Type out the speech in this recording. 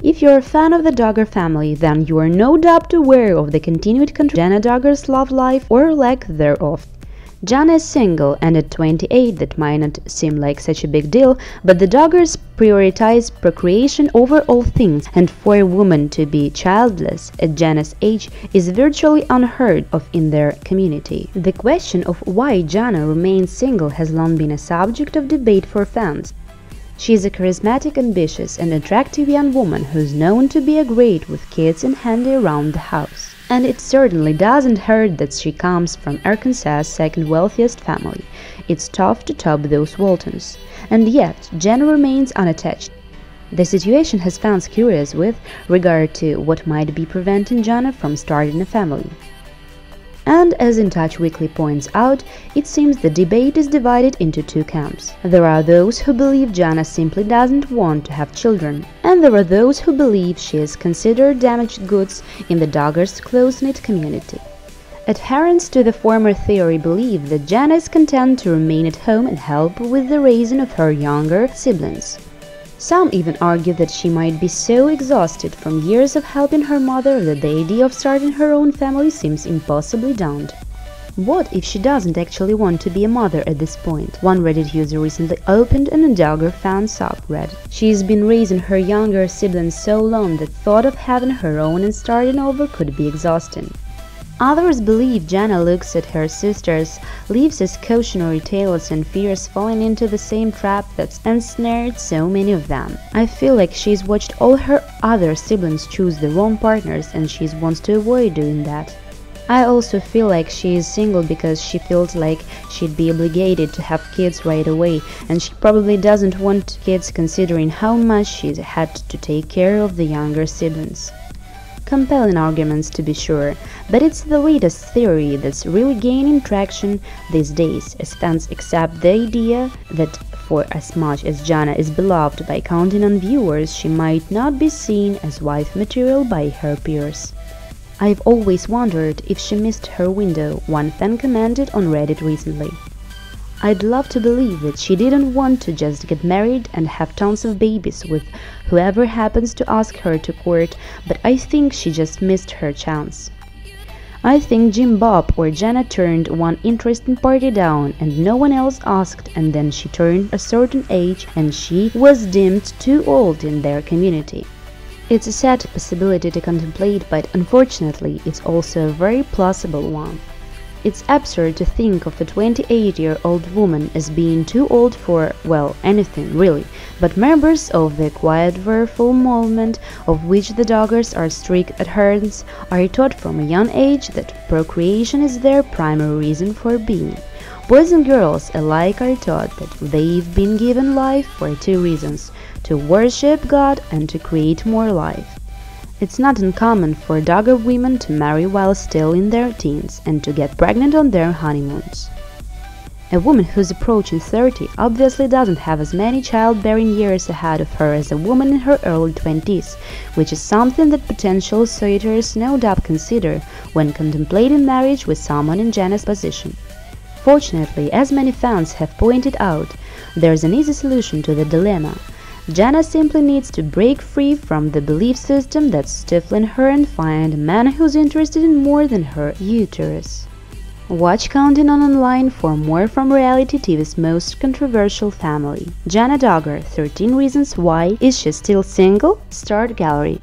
If you're a fan of the Duggar family, then you are no doubt aware of the continued Jana Duggar's love life or lack thereof. Jana is single, and at 28 that might not seem like such a big deal, but the Duggars prioritize procreation over all things, and for a woman to be childless at Jana's age is virtually unheard of in their community. The question of why Jana remains single has long been a subject of debate for fans. She is a charismatic, ambitious, and attractive young woman who's known to be great with kids and handy around the house. And it certainly doesn't hurt that she comes from Arkansas's second wealthiest family. It's tough to top those Waltons. And yet, Jana remains unattached. The situation has fans curious with regard to what might be preventing Jana from starting a family. And as In Touch Weekly points out, it seems the debate is divided into two camps. There are those who believe Jana simply doesn't want to have children, and there are those who believe she is considered damaged goods in the Duggars' close-knit community. Adherents to the former theory believe that Jana is content to remain at home and help with the raising of her younger siblings. Some even argue that she might be so exhausted from years of helping her mother that the idea of starting her own family seems impossibly daunting. What if she doesn't actually want to be a mother at this point? One Reddit user recently opened an Duggar fan subreddit. She's been raising her younger siblings so long that thought of having her own and starting over could be exhausting. Others believe Jana looks at her sisters, lives as cautionary tales, and fears falling into the same trap that's ensnared so many of them. I feel like she's watched all her other siblings choose the wrong partners and she wants to avoid doing that. I also feel like she is single because she feels like she'd be obligated to have kids right away, and she probably doesn't want kids considering how much she's had to take care of the younger siblings. Compelling arguments, to be sure, but it's the latest theory that's really gaining traction these days, as fans accept the idea that for as much as Jana is beloved by counting on viewers, she might not be seen as wife material by her peers. I've always wondered if she missed her window, one fan commented on Reddit recently. I'd love to believe that she didn't want to just get married and have tons of babies with whoever happens to ask her to court, but I think she just missed her chance. I think Jim Bob or Jana turned one interesting party down and no one else asked, and then she turned a certain age and she was deemed too old in their community. It's a sad possibility to contemplate, but unfortunately it's also a very plausible one. It's absurd to think of a 28-year-old woman as being too old for, well, anything really, but members of the quiet virtual movement of which the Duggars are strict adherents are taught from a young age that procreation is their primary reason for being. Boys and girls alike are taught that they've been given life for two reasons: to worship God and to create more life. It's not uncommon for Duggar women to marry while still in their teens and to get pregnant on their honeymoons. A woman who's approaching 30 obviously doesn't have as many childbearing years ahead of her as a woman in her early 20s, which is something that potential suitors no doubt consider when contemplating marriage with someone in Jana's position. Fortunately, as many fans have pointed out, there's an easy solution to the dilemma. Jana simply needs to break free from the belief system that's stifling her and find a man who's interested in more than her uterus. Watch Counting On online for more from reality TV's most controversial family. Jana Duggar, 13 Reasons Why. Is she still single? Start gallery.